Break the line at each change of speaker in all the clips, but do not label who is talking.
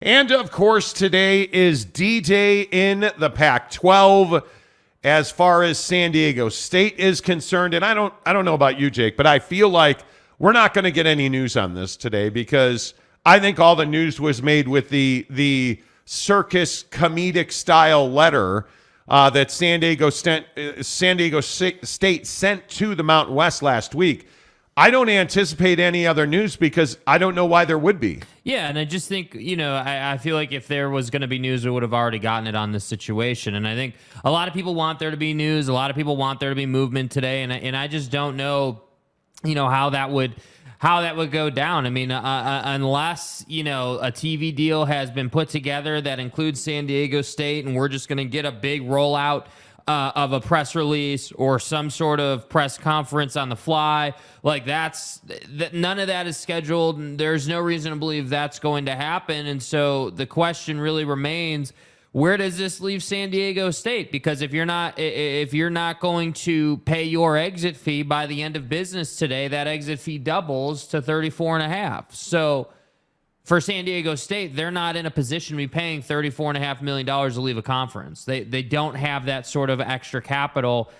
And of course, today is D-Day in the Pac-12 as far as San Diego State is concerned. And I don't know about you, Jake, but I feel like we're not going to get any news on this today because I think all the news was made with the circus comedic style letter that San Diego State sent to the Mountain West last week. I don't anticipate any other news because I don't know why there would be.
Yeah, and I just think, I feel like if there was going to be news, we would have already gotten it on this situation. And I think a lot of people want there to be news. A lot of people want there to be movement today. And I just don't know, how that would go down. I mean, unless, a TV deal has been put together that includes San Diego State and we're just going to get a big rollout of a press release or some sort of press conference on the fly, like none of that is scheduled, and there's no reason to believe that's going to happen. And so the question really remains, where does this leave San Diego State? Because if you're not going to pay your exit fee by the end of business today, that exit fee doubles to 34.5. So for San Diego State, they're not in a position to be paying $34.5 million to leave a conference. They don't have that sort of extra capital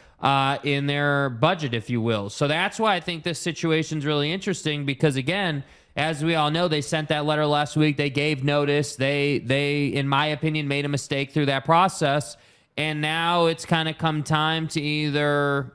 in their budget, if you will. So that's why I think this situation is really interesting because, again, as we all know, they sent that letter last week. They gave notice. They in my opinion, made a mistake through that process. And now it's kind of come time to either,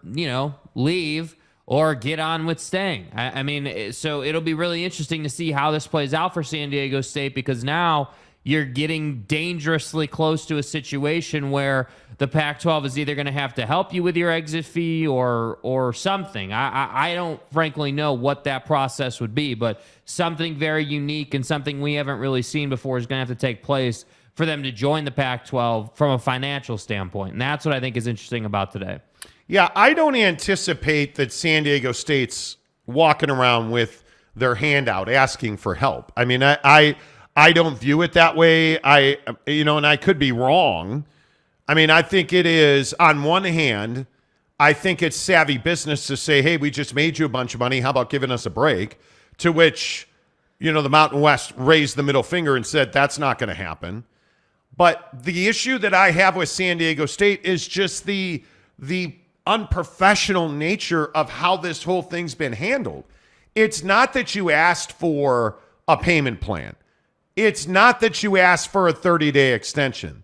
leave or get on with staying. I mean, so it'll be really interesting to see how this plays out for San Diego State because now you're getting dangerously close to a situation where the Pac-12 is either going to have to help you with your exit fee or something. I don't frankly know what that process would be, but something very unique and something we haven't really seen before is going to have to take place for them to join the Pac-12 from a financial standpoint. And that's what I think is interesting about today.
Yeah, I don't anticipate that San Diego State's walking around with their hand out asking for help. I mean, I don't view it that way. And I could be wrong. I mean, I think it is, on one hand, I think it's savvy business to say, hey, we just made you a bunch of money. How about giving us a break? To which, the Mountain West raised the middle finger and said, that's not going to happen. But the issue that I have with San Diego State is just the unprofessional nature of how this whole thing's been handled. It's not that you asked for a payment plan. It's not that you asked for a 30-day extension.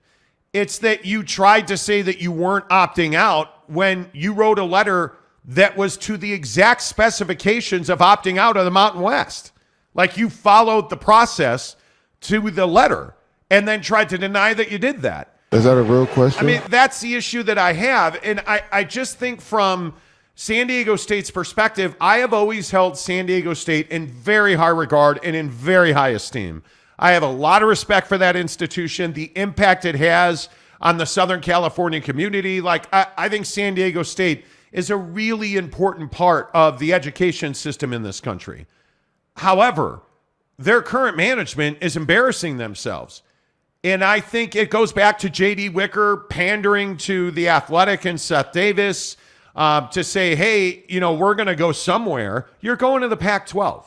It's that you tried to say that you weren't opting out when you wrote a letter that was to the exact specifications of opting out of the Mountain West. Like you followed the process to the letter and then tried to deny that you did that.
Is that a real question?
I mean, that's the issue that I have. And I just think from San Diego State's perspective, I have always held San Diego State in very high regard and in very high esteem. I have a lot of respect for that institution, the impact it has on the Southern California community. Like, I think San Diego State is a really important part of the education system in this country. However, their current management is embarrassing themselves. And I think it goes back to J.D. Wicker pandering to The Athletic and Seth Davis to say, hey, we're going to go somewhere. You're going to the Pac-12.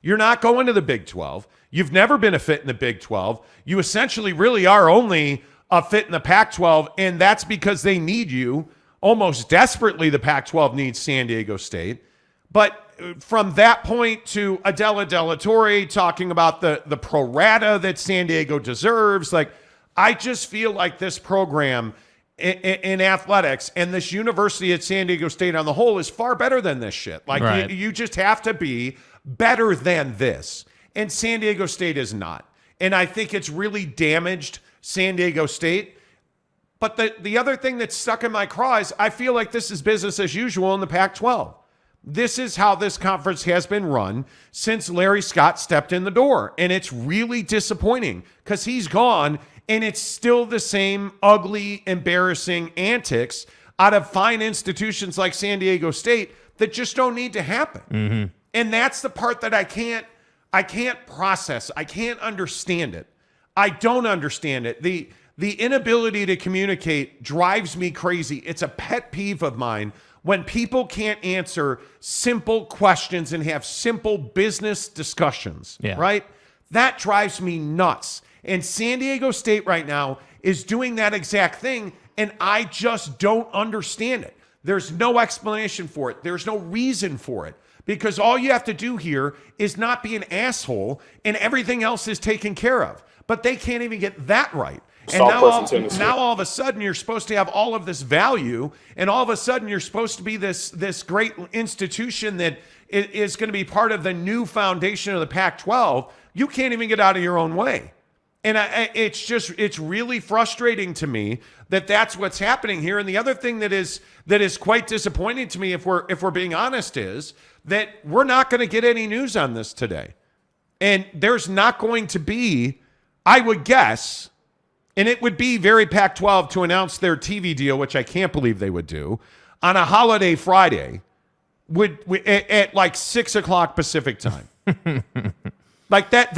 You're not going to the Big 12. You've never been a fit in the Big 12. You essentially really are only a fit in the Pac-12, and that's because they need you. Almost desperately, the Pac-12 needs San Diego State. But from that point to Adela De La Torre talking about the pro rata that San Diego deserves, like, I just feel like this program in athletics and this university at San Diego State on the whole is far better than this shit. Like, right. You just have to be better than this. And San Diego State is not. And I think it's really damaged San Diego State. But the other thing that's stuck in my craw is I feel like this is business as usual in the Pac-12. This is how this conference has been run since Larry Scott stepped in the door. And it's really disappointing because he's gone and it's still the same ugly, embarrassing antics out of fine institutions like San Diego State that just don't need to happen. Mm-hmm. And that's the part that I can't process. I can't understand it. I don't understand it. The inability to communicate drives me crazy. It's a pet peeve of mine when people can't answer simple questions and have simple business discussions, right? That drives me nuts. And San Diego State right now is doing that exact thing, and I just don't understand it. There's no explanation for it. There's no reason for it, because all you have to do here is not be an asshole, and everything else is taken care of. But they can't even get that right. And now all of a sudden you're supposed to have all of this value, and all of a sudden you're supposed to be this great institution that is going to be part of the new foundation of the Pac-12. You can't even get out of your own way. And it's really frustrating to me that that's what's happening here. And the other thing that is quite disappointing to me, if we're being honest, is that we're not going to get any news on this today. And there's not going to be, I would guess, and it would be very Pac-12 to announce their TV deal, which I can't believe they would do, on a holiday Friday at like 6 o'clock Pacific time. Like that,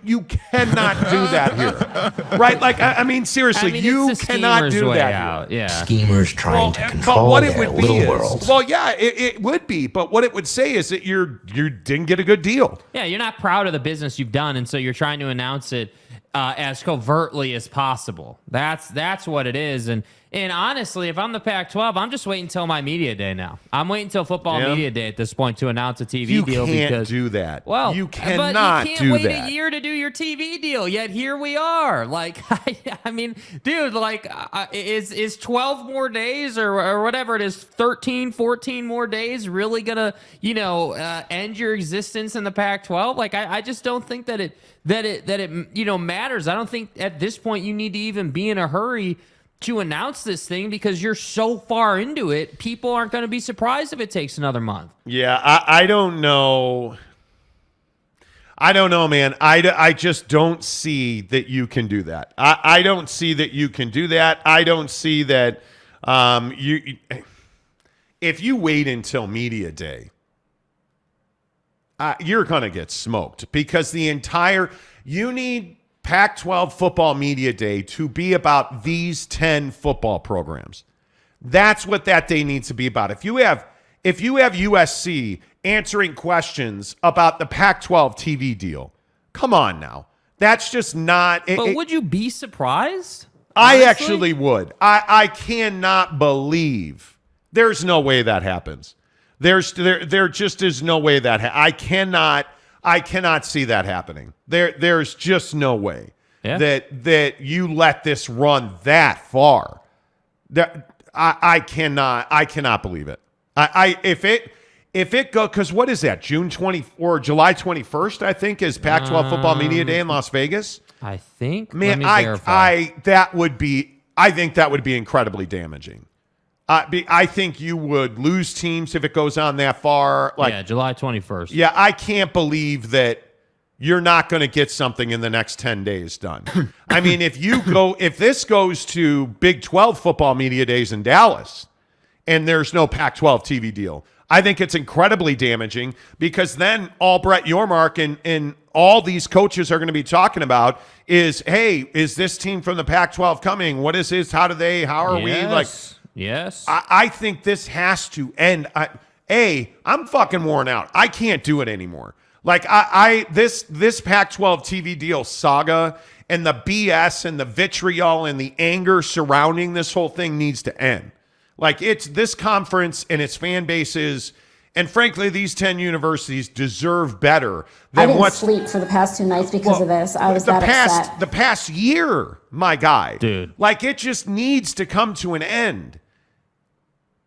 you cannot do that here, right? Like, I mean, seriously, you cannot do that here.
Yeah.
Schemers trying to control their little world.
Well, yeah, it would be, but what it would say is that you didn't get a good deal.
Yeah, you're not proud of the business you've done, and so you're trying to announce it as covertly as possible. That's what it is. And honestly, if I'm the Pac-12, I'm just waiting until my media day now. I'm waiting until football media day at this point to announce a TV deal.
You can't do that. Well, you cannot do that. You can't wait a year
to do your TV deal. Yet here we are. Like, I mean, dude, like, is 12 more days or whatever it is, 13, 14 more days really gonna end your existence in the Pac-12? Like, I just don't think that it matters. I don't think at this point you need to even be in a hurry to announce this thing, because you're so far into it. People aren't going to be surprised if it takes another month.
Yeah, I don't know. I don't know, man. I just don't see that you can do that. I don't see that you can do that. I don't see that if you wait until media day, you're going to get smoked, because you need Pac-12 football media day to be about these 10 football programs. That's what that day needs to be about. If you have USC answering questions about the Pac-12 TV deal, come on now. That's just not.
But would you be surprised?
Honestly? I actually would. I cannot believe there's no way that happens. There just is no way that I cannot see that happening. There's just no way that you let this run that far. I cannot believe it. If it go, because what is that? June 20 or July 21st, I think, is Pac-12 football media day in Las Vegas.
I think.
Man, I think that would be incredibly damaging. I think you would lose teams if it goes on that far.
July 21st.
Yeah, I can't believe that you're not going to get something in the next 10 days done. I mean, if this goes to Big 12 football media days in Dallas and there's no Pac-12 TV deal, I think it's incredibly damaging, because then all Brett Yormark and all these coaches are going to be talking about is, hey, is this team from the Pac-12 coming? What is this? How are we? Like,
yes.
I think this has to end. I'm fucking worn out. I can't do it anymore. Like, this Pac-12 TV deal saga and the BS and the vitriol and the anger surrounding this whole thing needs to end. Like, it's this conference and its fan bases, and frankly, these 10 universities deserve better than
I didn't sleep for the past 2 nights because of this. I was upset.
The past year, my guy.
Dude.
Like, it just needs to come to an end.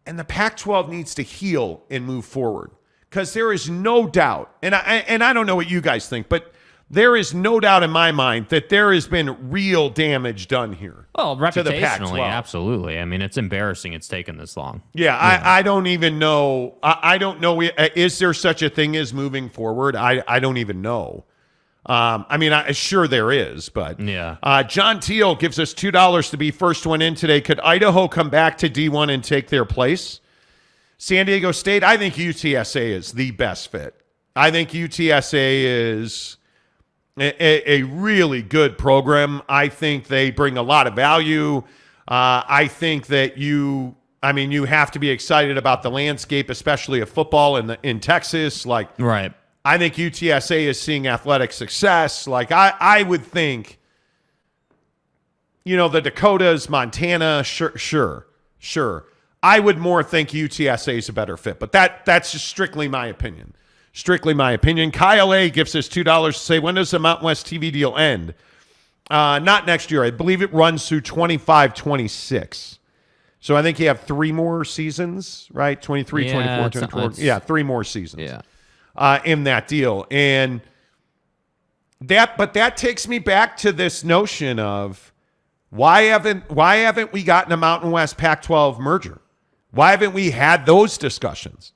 And the Pac-12 needs to heal and move forward, because there is no doubt, and I don't know what you guys think, but there is no doubt in my mind that there has been real damage done here.
Well,
to the
reputationally,
Pac-12.
Absolutely. I mean, it's embarrassing it's taken this long.
Yeah, I don't even know. I don't know. Is there such a thing as moving forward? I don't even know. I mean, sure there is, but
yeah.
John Teal gives us $2 to be first one in today. Could Idaho come back to D1 and take their place? San Diego State, I think UTSA is the best fit. I think UTSA is a really good program. I think they bring a lot of value. I think that you have to be excited about the landscape, especially of football in Texas. Like,
right.
I think UTSA is seeing athletic success. Like, I would think the Dakotas, Montana, sure. I would more think UTSA is a better fit, but that's just strictly my opinion. Kyle A. gives us $2 to say, when does the Mountain West TV deal end? Not next year. I believe it runs through 25-26. So I think you have 3 more seasons, right? 23, 24, 24. Yeah, 3 more seasons in that deal. And that takes me back to this notion of why haven't we gotten a Mountain West Pac-12 merger? Why haven't we had those discussions?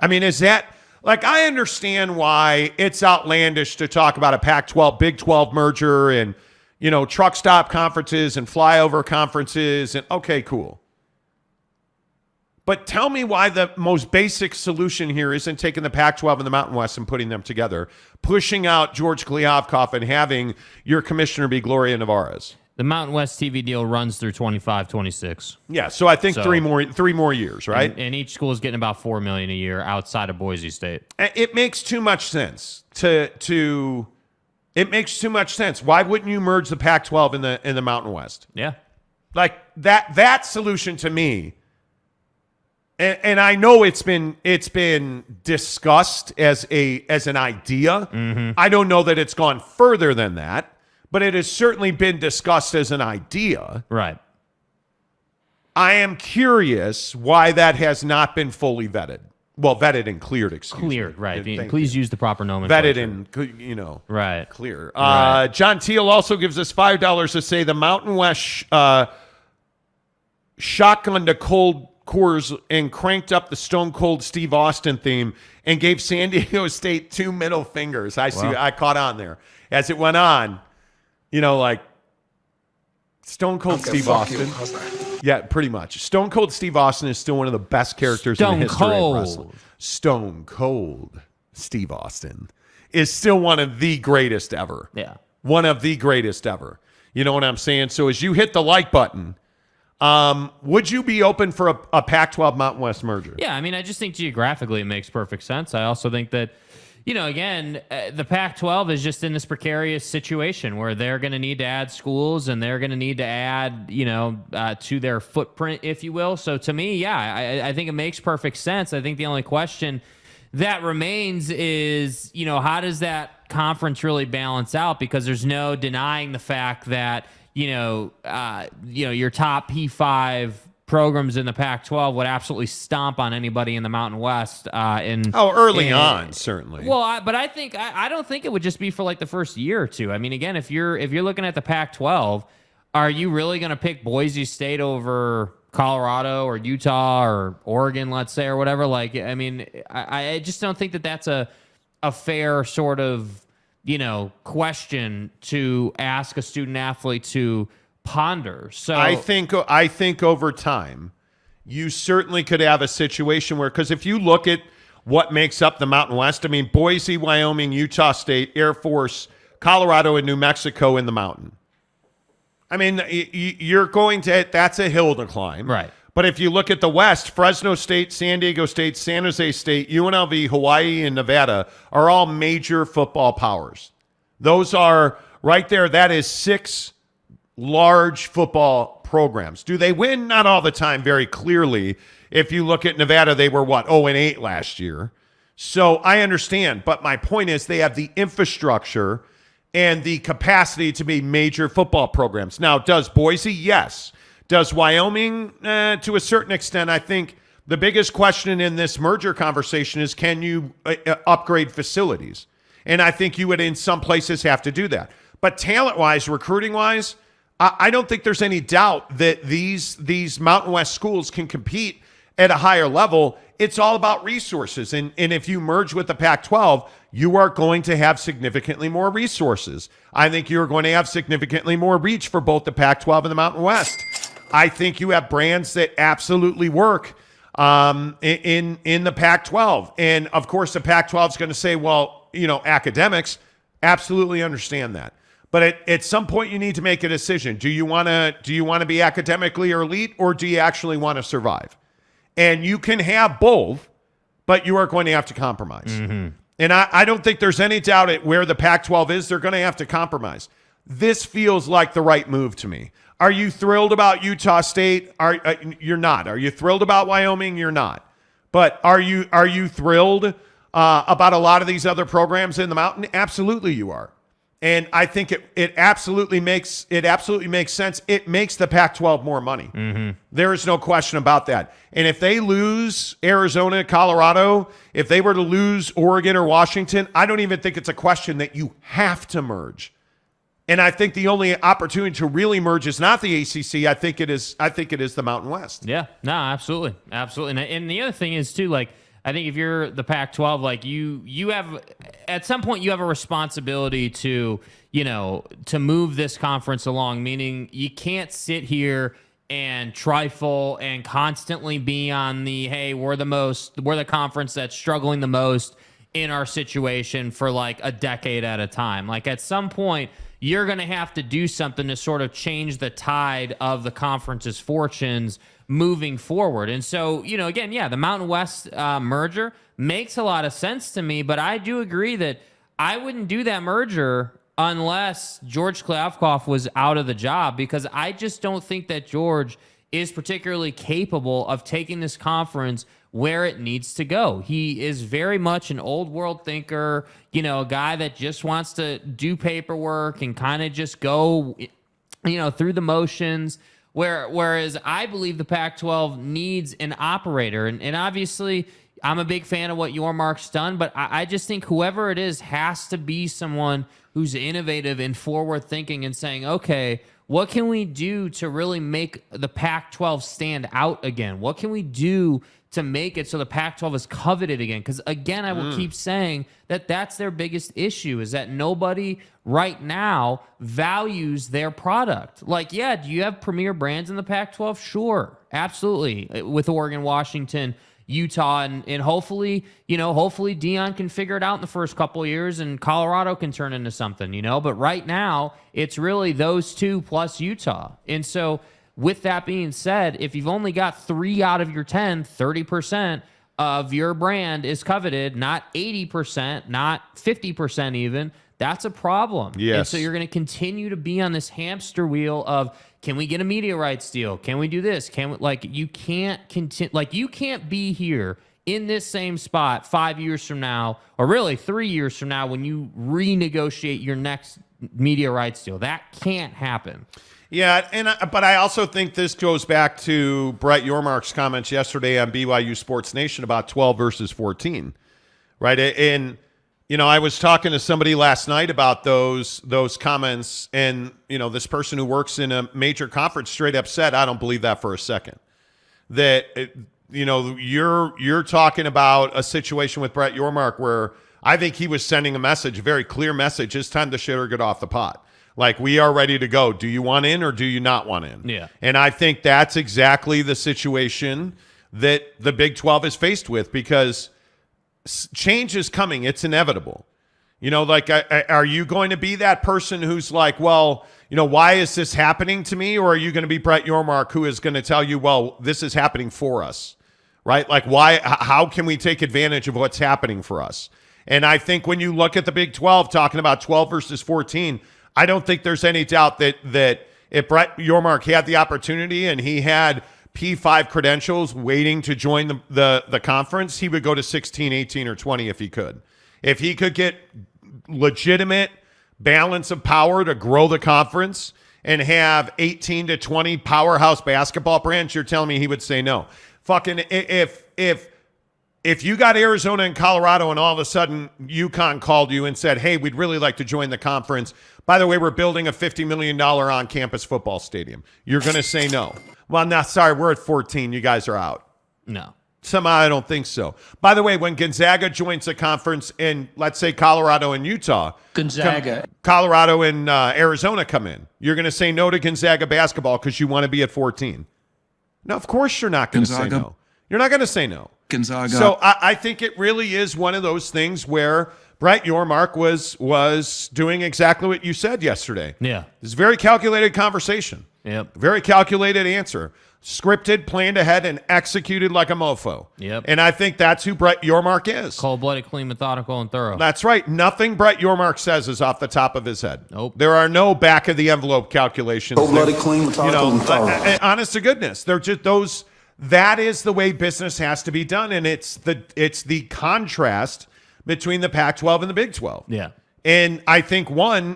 I mean, is that I understand why it's outlandish to talk about a Pac-12, Big 12 merger and, truck stop conferences and flyover conferences and okay, cool. But tell me why the most basic solution here isn't taking the Pac-12 and the Mountain West and putting them together, pushing out George Kliavkoff and having your commissioner be Gloria Nevarez.
The Mountain West TV deal runs through 25-26.
Yeah, so I think 3 more years, right?
And each school is getting about $4 million a year outside of Boise State.
It makes too much sense to it makes too much sense. Why wouldn't you merge the Pac-12 in the Mountain West?
Yeah.
Like that solution to me. And I know it's been discussed as an idea. Mm-hmm. I don't know that it's gone further than that. But it has certainly been discussed as an idea.
Right.
I am curious why that has not been fully vetted. Well, vetted and cleared,
Cleared, right. Please use the proper nomenclature.
Vetted and,
right.
Clear.
Right.
John Teal also gives us $5 to say the Mountain West shotgunned a cold Coors and cranked up the Stone Cold Steve Austin theme and gave San Diego State 2 middle fingers. I caught on there. As it went on, Stone Cold Steve Austin. Yeah, pretty much. Stone Cold Steve Austin is still one of the best characters in the history of wrestling. Stone Cold Steve Austin is still one of the greatest ever.
Yeah.
One of the greatest ever. You know what I'm saying? So as you hit the like button, would you be open for a Pac-12 Mountain West merger?
Yeah, I mean, I just think geographically it makes perfect sense. I also think that again, the Pac-12 is just in this precarious situation where they're going to need to add schools and they're going to need to add, to their footprint, if you will. So to me, yeah, I think it makes perfect sense. I think the only question that remains is, how does that conference really balance out? Because there's no denying the fact that, your top P5 programs in the Pac-12 would absolutely stomp on anybody in the Mountain West.
Early on, certainly.
Well, but I don't think it would just be for like the first year or two. I mean, again, if you're looking at the Pac-12, are you really going to pick Boise State over Colorado or Utah or Oregon, let's say, or whatever? Like, I mean, I just don't think that that's a fair sort of question to ask a student athlete to ponder. So
I think over time, you certainly could have a situation where, because if you look at what makes up the Mountain West, I mean, Boise, Wyoming, Utah State, Air Force, Colorado, and New Mexico in the mountain. I mean, that's a hill to climb.
Right.
But if you look at the West, Fresno State, San Diego State, San Jose State, UNLV, Hawaii, and Nevada are all major football powers. Those are right there. That is 6 large football programs. Do they win? Not all the time, very clearly. If you look at Nevada, they were 0-8 last year. So I understand, but my point is they have the infrastructure and the capacity to be major football programs. Now, does Boise? Yes. Does Wyoming? To a certain extent. I think the biggest question in this merger conversation is, can you upgrade facilities? And I think you would in some places have to do that. But talent-wise, recruiting-wise, I don't think there's any doubt that these Mountain West schools can compete at a higher level. It's all about resources. And if you merge with the Pac-12, you are going to have significantly more resources. I think you're going to have significantly more reach for both the Pac-12 and the Mountain West. I think you have brands that absolutely work in the Pac-12. And, of course, the Pac-12 is going to say, well, academics, absolutely understand that. But at some point, you need to make a decision. Do you want to be academically elite, or do you actually want to survive? And you can have both, but you are going to have to compromise. Mm-hmm. And I don't think there's any doubt at where the Pac-12 is. They're going to have to compromise. This feels like the right move to me. Are you thrilled about Utah State? You're not. Are you thrilled about Wyoming? You're not. But are you thrilled about a lot of these other programs in the Mountain? Absolutely, you are. And I think it absolutely makes sense. It makes the Pac-12 more money. Mm-hmm. There is no question about that. And if they lose Arizona, Colorado, if they were to lose Oregon or Washington, I don't even think it's a question that you have to merge. And I think the only opportunity to really merge is not the ACC. I think it is the Mountain West.
Yeah, no, absolutely. And the other thing is too, like, I think if you're the Pac-12, like you have at some point you have a responsibility to, to move this conference along, meaning you can't sit here and trifle and constantly be on the, hey, we're the conference that's struggling the most in our situation for like a decade at a time. Like at some point, you're going to have to do something to sort of change the tide of the conference's fortunes moving forward. And so, again, yeah, the Mountain West merger makes a lot of sense to me, but I do agree that I wouldn't do that merger unless George Kliavkoff was out of the job, because I just don't think that George is particularly capable of taking this conference where it needs to go. He is very much an old world thinker, a guy that just wants to do paperwork and kind of just go, through the motions. Whereas I believe the Pac-12 needs an operator. And obviously, I'm a big fan of what Yormark's done, but I just think whoever it is has to be someone who's innovative and forward thinking and saying, okay, what can we do to really make the Pac-12 stand out again? What can we do to make it so the Pac-12 is coveted again? Because, again, I will keep saying that that's their biggest issue, is that nobody right now values their product. Like, yeah, do you have premier brands in the Pac-12? Sure, absolutely. With Oregon, Washington, Utah, and hopefully Dion can figure it out in the first couple of years and Colorado can turn into something, But right now, it's really those two plus Utah. And so with that being said, if you've only got 3 out of your 10, 30% of your brand is coveted, not 80%, not 50% even, that's a problem.
Yes.
And so you're going to continue to be on this hamster wheel of, can we get a media rights deal? Can we do this? You can't continue, you can't be here in this same spot 5 years from now, or really 3 years from now when you renegotiate your next media rights deal. That can't happen.
Yeah, but I also think this goes back to Brett Yormark's comments yesterday on BYU Sports Nation about 12 versus 14, right? And I was talking to somebody last night about those comments, and this person who works in a major conference straight up said, "I don't believe that for a second." That you're talking about a situation with Brett Yormark where I think he was sending a message, a very clear message. It's time to shit or get off the pot. Like, we are ready to go. Do you want in or do you not want in?
Yeah.
And I think that's exactly the situation that the Big 12 is faced with, because change is coming. It's inevitable. Are you going to be that person who's like, well, why is this happening to me? Or are you going to be Brett Yormark, who is going to tell you, well, this is happening for us, right? Like, how can we take advantage of what's happening for us? And I think when you look at the Big 12, talking about 12 versus 14, I don't think there's any doubt that if Brett Yormark had the opportunity and he had P5 credentials waiting to join the conference, he would go to 16, 18, or 20 if he could. If he could get legitimate balance of power to grow the conference and have 18 to 20 powerhouse basketball brands, you're telling me he would say no. Fucking if you got Arizona and Colorado and all of a sudden UConn called you and said, hey, we'd really like to join the conference. By the way, we're building a $50 million on-campus football stadium. You're going to say no. Well, no, sorry, we're at 14. You guys are out.
No.
Somehow I don't think so. By the way, when Gonzaga joins the conference and let's say Colorado and Utah, Colorado and Arizona come in, you're going to say no to Gonzaga basketball because you want to be at 14. No, of course you're not going to say no. You're not going to say no.
Gonzaga.
So I think it really is one of those things where Brett Yormark was doing exactly what you said yesterday.
Yeah.
It's a very calculated conversation.
Yep.
Very calculated answer. scripted, planned ahead, and executed like a mofo.
Yep.
And I think that's who Brett Yormark is.
Cold-blooded, clean, methodical, and thorough.
That's right. Nothing Brett Yormark says is off the top of his head.
Nope.
There are no back of the envelope calculations.
Cold-blooded, clean, methodical, and thorough.
Honest to goodness, they're just those. That is the way business has to be done, and it's the contrast between the Pac-12 and the Big 12.
Yeah.
And I think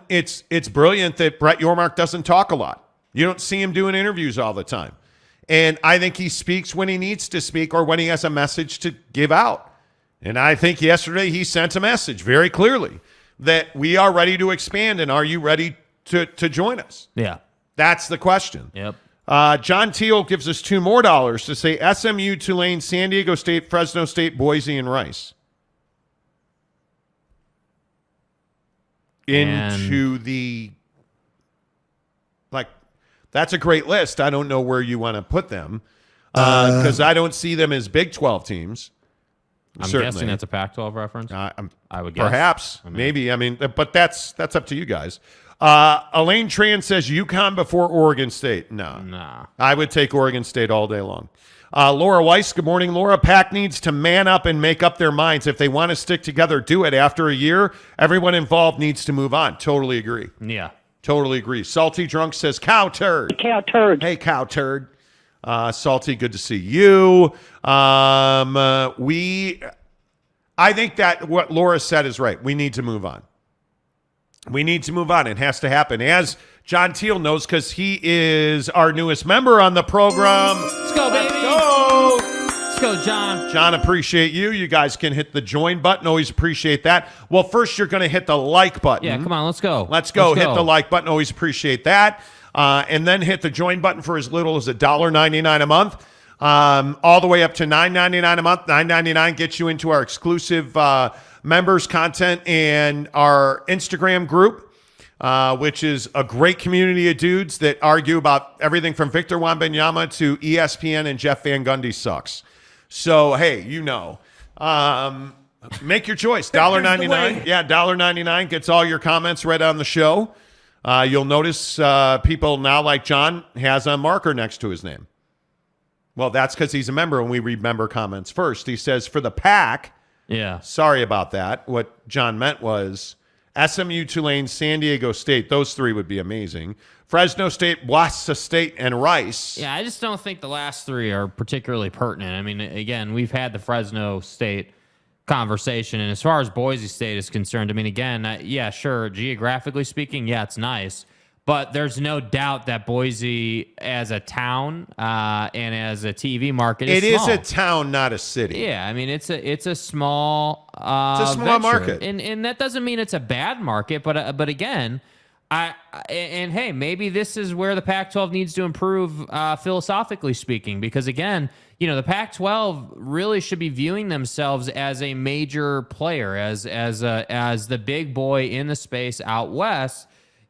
it's brilliant that Brett Yormark doesn't talk a lot. You don't see him doing interviews all the time. And I think he speaks when he needs to speak or when he has a message to give out. And I think yesterday he sent a message very clearly that we are ready to expand, and are you ready to join us?
Yeah.
That's the question.
Yep.
John Teal gives us $2 more to say SMU, Tulane, San Diego State, Fresno State, Boise, and Rice. Into the, like, that's a great list. I don't know where you want to put them because I don't see them as Big 12 teams.
I'm
Certainly.
guessing that's a Pac-12 reference. I would guess.
Perhaps, maybe. I mean, but that's up to you guys. Elaine Tran says UConn before Oregon State. No.
Nah.
I would take Oregon State all day long. Laura Weiss, good morning. Laura, Pac needs to man up and make up their minds. If they want to stick together, do it. After a year, everyone involved needs to move on. Totally agree.
Yeah.
Totally agree. Salty Drunk says cow turd.
Cow turd.
Hey, cow turd. Salty, good to see you. I think that what Laura said is right. We need to move on. We need to move on. It has to happen. As John Teal knows, because he is our newest member on the program.
Let's go, baby.
Let's go.
Let's go, John.
John, appreciate you. You guys can hit the join button. Always appreciate that. Well, first you're going to hit the like button.
Yeah, come on. Let's go.
Let's go. Hit the like button. Always appreciate that. And then hit the join button for as little as $1.99 a month. All the way up to $9.99 a month. $9.99 gets you into our exclusive members content and our Instagram group, which is a great community of dudes that argue about everything from Victor Wembanyama to ESPN and Jeff Van Gundy sucks. So, hey, make your choice. $1.99. Yeah, $1.99 gets all your comments read on the show. You'll notice people now like John has a marker next to his name. Well, that's because he's a member and we read member comments first. He says, for the Pac, sorry about that. What John meant was SMU, Tulane, San Diego State. Those three would be amazing. Fresno State, Boise State, and Rice.
Yeah, I just don't think the last three are particularly pertinent. I mean, again, we've had the Fresno State conversation, and as far as Boise State is concerned, I mean, again, yeah, sure, geographically speaking, yeah, it's nice. But there's no doubt that Boise, as a town and as a TV market, is small.
A town, not a city.
Yeah, I mean it's a small
it's a small market,
and that doesn't mean it's a bad market. But again, hey, maybe this is where the Pac-12 needs to improve philosophically speaking, because again, the Pac-12 really should be viewing themselves as a major player, as the big boy in the space out west.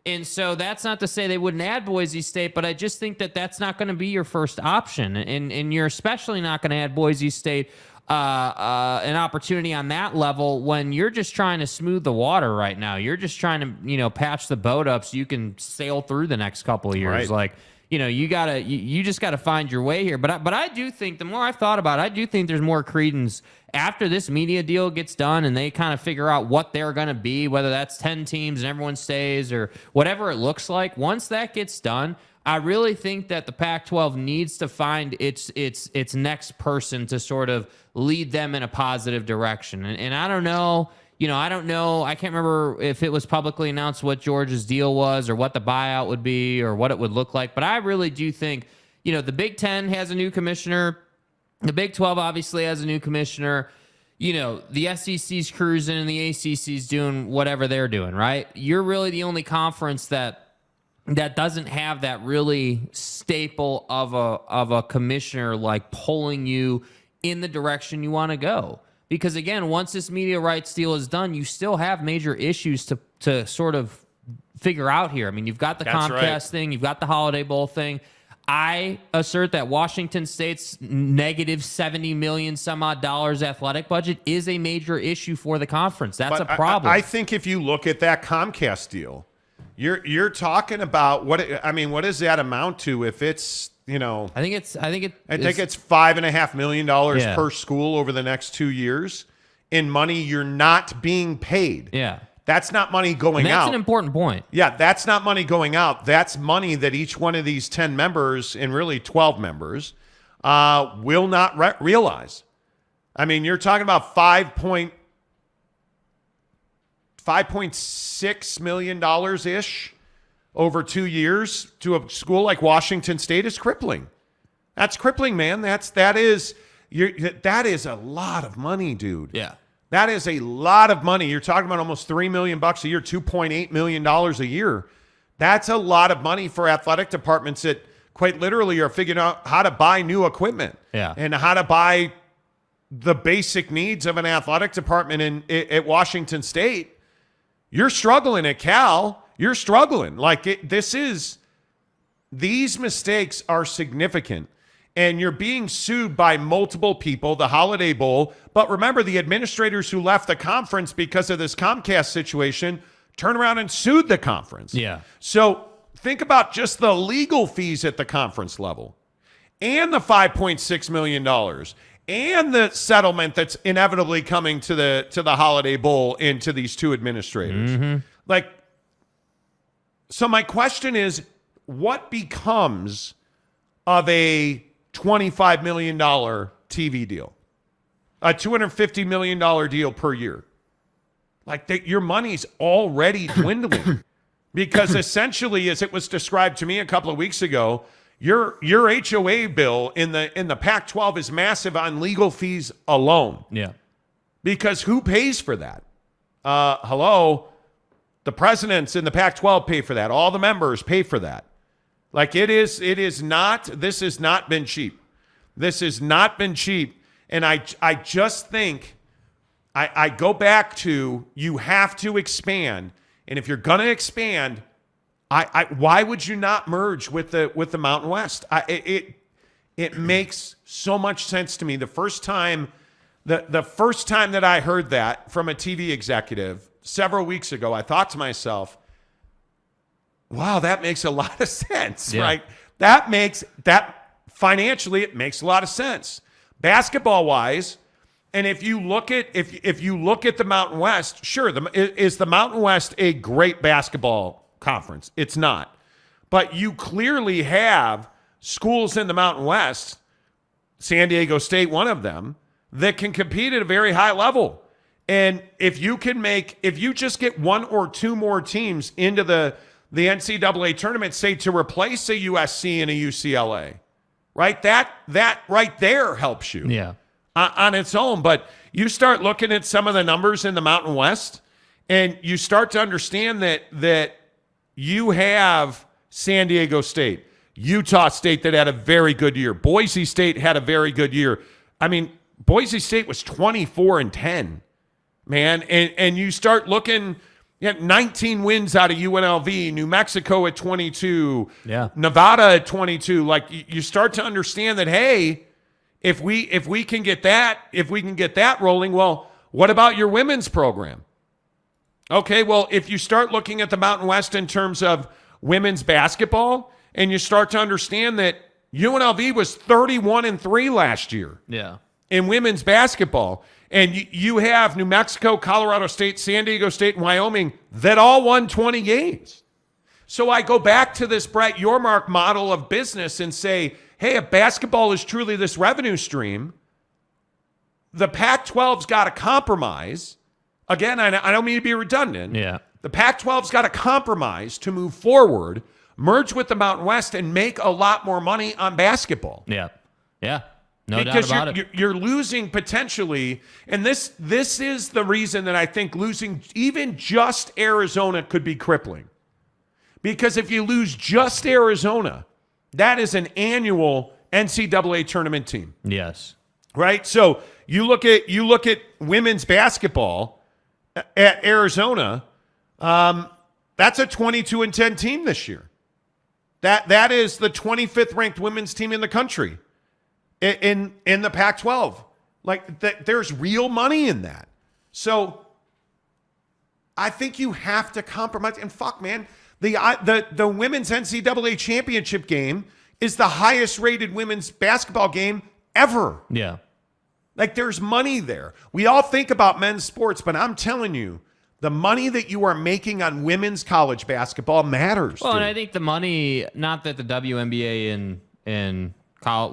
And so that's not to say they wouldn't add Boise State, but I just think that that's not going to be your first option. And you're especially not going to add Boise State an opportunity on that level when you're just trying to smooth the water right now. You're just trying to, patch the boat up so you can sail through the next couple of years.
Right.
Like, you just got to find your way here. But I do think, the more I've thought about it, I do think there's more credence after this media deal gets done and they kind of figure out what they're going to be, whether that's 10 teams and everyone stays or whatever it looks like. Once that gets done, I really think that the Pac-12 needs to find its next person to sort of lead them in a positive direction. And I don't know. I don't know. I can't remember if it was publicly announced what Georgia's deal was or what the buyout would be or what it would look like. But I really do think, the Big Ten has a new commissioner. The Big 12 obviously has a new commissioner. The SEC's cruising and the ACC's doing whatever they're doing, right? You're really the only conference that doesn't have that really staple of a commissioner like pulling you in the direction you want to go. Because again, once this media rights deal is done, you still have major issues to sort of figure out here. I mean, you've got the Comcast thing, you've got the Holiday Bowl thing. I assert that Washington State's negative $70 million some odd dollars athletic budget is a major issue for the conference. That's a problem.
I think if you look at that Comcast deal, you're talking about what does that amount to if it's
I think it's
$5.5 million
Yeah.
per school over the next 2 years in money you're not being paid.
Yeah.
That's not money going
And that's
out.
an important point.
Yeah, that's not money going out. That's money that each one of these 10 members and really 12 members will not realize. I mean, you're talking about $5.6 million ish over 2 years to a school like Washington State is crippling. That's crippling, man. That is a lot of money, dude.
Yeah.
That is a lot of money. You're talking about almost $3 million a year, $2.8 million a year. That's a lot of money for athletic departments that quite literally are figuring out how to buy new equipment and how to buy the basic needs of an athletic department at Washington State. You're struggling at Cal. You're struggling. These mistakes are significant. And you're being sued by multiple people, the Holiday Bowl. But remember, the administrators who left the conference because of this Comcast situation turned around and sued the conference.
Yeah.
So think about just the legal fees at the conference level and the $5.6 million and the settlement that's inevitably coming to the Holiday Bowl and to these two administrators. Mm-hmm. So my question is, what becomes of a $25 million TV deal, a $250 million deal per year? Your money's already dwindling because essentially, as it was described to me a couple of weeks ago, your HOA bill in the Pac-12 is massive on legal fees alone.
Yeah. This
who pays for that? Hello? The presidents in the Pac-12 pay for that. All the members pay for that. This has not been cheap. This has not been cheap. And I just think I go back to, you have to expand. And if you're going to expand, why would you not merge with the Mountain West? It makes so much sense to me. The first time that I heard that from a TV executive several weeks ago, I thought to myself, wow, that makes a lot of sense, right? Financially, it makes a lot of sense. Basketball wise, and if you look at the Mountain West, sure, is the Mountain West a great basketball conference? It's not. But you clearly have schools in the Mountain West, San Diego State, one of them, that can compete at a very high level. And if you just get one or two more teams into the NCAA tournament, say to replace a USC and a UCLA, right? That right there helps you on its own. But you start looking at some of the numbers in the Mountain West, and you start to understand that you have San Diego State, Utah State that had a very good year. Boise State had a very good year. I mean, Boise State was 24-10, man. And you start looking – 19 wins out of UNLV, New Mexico at 22, Nevada at 22. You start to understand that, hey, if we can get that rolling, well, what about your women's program? Okay, well, if you start looking at the Mountain West in terms of women's basketball, and you start to understand that UNLV was 31-3 last year in women's basketball. And you have New Mexico, Colorado State, San Diego State, and Wyoming that all won 20 games. So I go back to this Brett Yormark model of business and say, hey, if basketball is truly this revenue stream, the Pac-12's got to compromise. Again, I don't mean to be redundant. The Pac-12's got to compromise to move forward, merge with the Mountain West, and make a lot more money on basketball.
No doubt about it.
You're losing potentially, and this is the reason that I think losing even just Arizona could be crippling. Because if you lose just Arizona, that is an annual NCAA tournament team.
Yes.
Right? So you look at women's basketball at Arizona, that's a 22-10 team this year. That is the 25th ranked women's team in the country. In the Pac-12, there's real money in that. So I think you have to compromise. And fuck, man, the women's NCAA championship game is the highest rated women's basketball game ever.
Yeah.
Like, there's money there. We all think about men's sports, but I'm telling you, the money that you are making on women's college basketball matters.
Well,
dude.
and I think the money, not that the WNBA and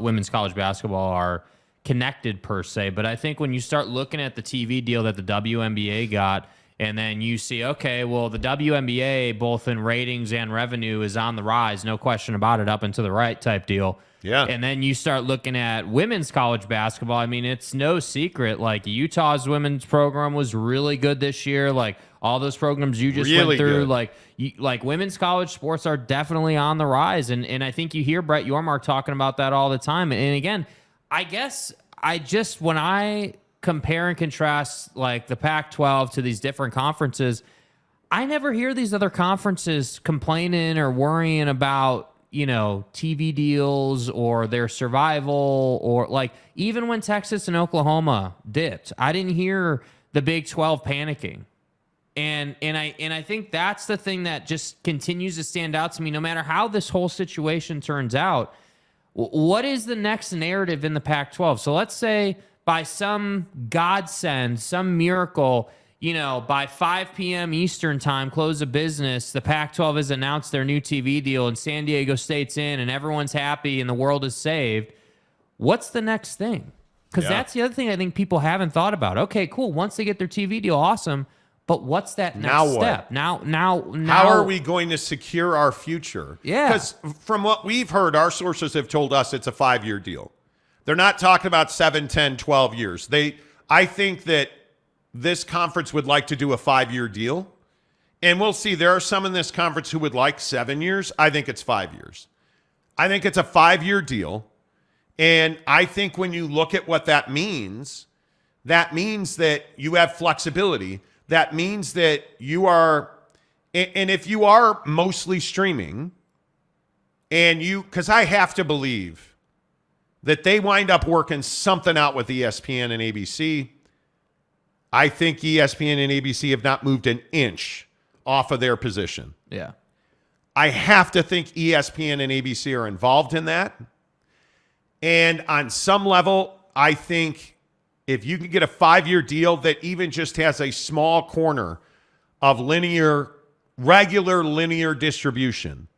women's college basketball are connected per se, but I think when you start looking at the TV deal that the WNBA got, and then you see, okay, well, the WNBA, both in ratings and revenue, is on the rise, no question about it, up and to the right type deal.
Yeah.
And then you start looking at women's college basketball. I mean, it's no secret. Like, Utah's women's program was really good this year. Like, all those programs you just
Really
went through,
good.
like women's college sports are definitely on the rise. And I think you hear Brett Yormark talking about that all the time. And again, I guess when I compare and contrast like the Pac-12 to these different conferences, I never hear these other conferences complaining or worrying about, TV deals or their survival, or like even when Texas and Oklahoma dipped, I didn't hear the Big 12 panicking. And I think that's the thing that just continues to stand out to me, no matter how this whole situation turns out. What is the next narrative in the Pac-12? So let's say by some godsend, some miracle, by 5 p.m. Eastern time, close of business, the Pac-12 has announced their new TV deal and San Diego State's in and everyone's happy and the world is saved. What's the next thing? Because that's the other thing I think people haven't thought about. Okay, cool. Once they get their TV deal, awesome. But what's that next step? Now,
how are we going to secure our future?
Yeah.
Because from what we've heard, our sources have told us it's a 5-year deal. They're not talking about 7, 10, 12 years. I think that this conference would like to do a 5-year deal. And we'll see. There are some in this conference who would like 7 years. I think it's 5 years. I think it's a 5-year deal. And I think when you look at what that means that you have flexibility. That means that you are, and if you are mostly streaming, because I have to believe that they wind up working something out with ESPN and ABC. I think ESPN and ABC have not moved an inch off of their position.
Yeah.
I have to think ESPN and ABC are involved in that. And on some level, I think if you can get a 5-year deal that even just has a small corner of regular linear distribution,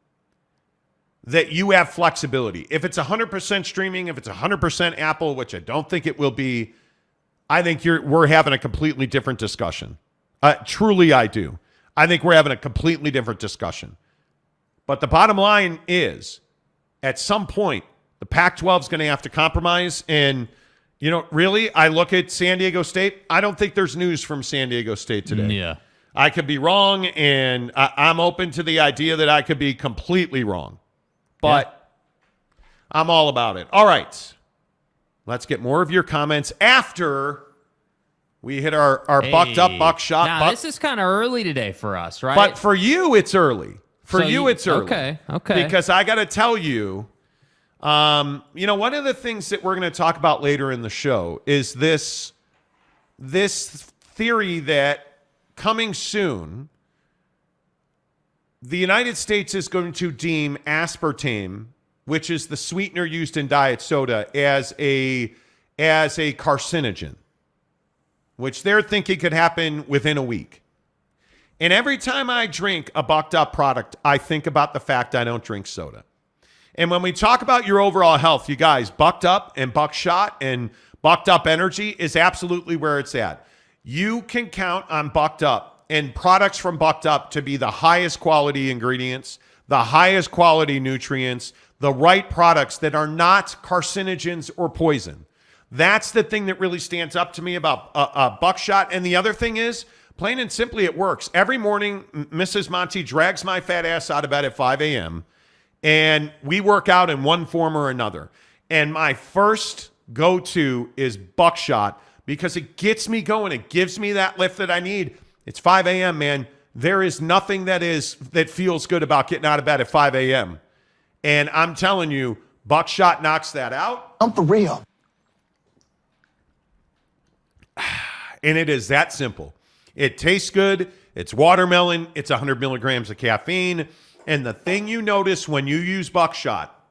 that you have flexibility. If it's 100% streaming, if it's 100% Apple, which I don't think it will be, I think we're having a completely different discussion. Truly, I do. I think we're having a completely different discussion. But the bottom line is, at some point, the Pac-12 is going to have to compromise. And, really, I look at San Diego State. I don't think there's news from San Diego State today.
Yeah.
I could be wrong, and I'm open to the idea that I could be completely wrong. But I'm all about it. All right. Let's get more of your comments after we hit our bucked up buckshot.
Now, this is kind of early today for us, right?
But for you, it's early. It's early.
Okay.
Because I got to tell you, one of the things that we're going to talk about later in the show is this theory that coming soon, the United States is going to deem aspartame, which is the sweetener used in diet soda, as a carcinogen, which they're thinking could happen within a week. And every time I drink a bucked up product, I think about the fact I don't drink soda. And when we talk about your overall health, you guys, bucked up and buckshot and bucked up energy is absolutely where it's at. You can count on bucked up and products from bucked up to be the highest quality ingredients, the highest quality nutrients, the right products that are not carcinogens or poison. That's the thing that really stands up to me about buckshot. And the other thing is, plain and simply, it works. Every morning, Mrs. Monty drags my fat ass out of bed at 5 a.m., and we work out in one form or another. And my first go-to is buckshot because it gets me going. It gives me that lift that I need. It's 5 a.m., man. There is nothing that feels good about getting out of bed at 5 a.m. And I'm telling you, buckshot knocks that out.
I'm for real.
And it is that simple. It tastes good. It's watermelon. It's 100 milligrams of caffeine. And the thing you notice when you use buckshot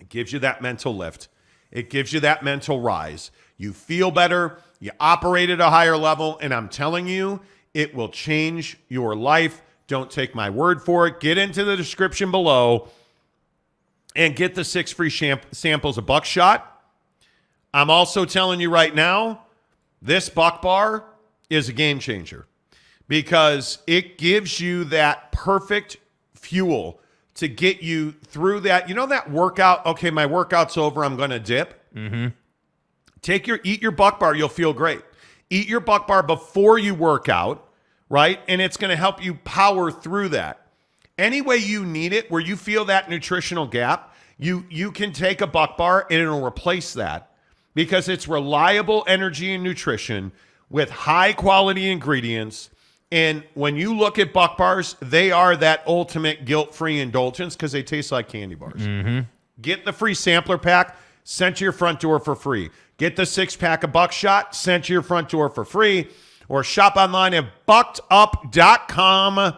It gives you that mental lift. It gives you that mental rise. You feel better. You operate at a higher level. And I'm telling you, it will change your life. Don't take my word for it. Get into the description below and get the 6 free samples of Buckshot. I'm also telling you right now, this Buck Bar is a game changer because it gives you that perfect fuel to get you through that. You know that workout? Okay, my workout's over. I'm going to dip.
Mm-hmm.
Eat your Buck Bar. You'll feel great. Eat your Buck Bar before you work out, right? And it's going to help you power through that. Any way you need it, where you feel that nutritional gap, you can take a Buck Bar and it'll replace that because it's reliable energy and nutrition with high quality ingredients. And when you look at Buck Bars, they are that ultimate guilt-free indulgence because they taste like candy bars.
Mm-hmm.
Get the free sampler pack sent to your front door for free. Get the 6-pack of Buckshot sent to your front door for free. Or shop online at buckedup.com.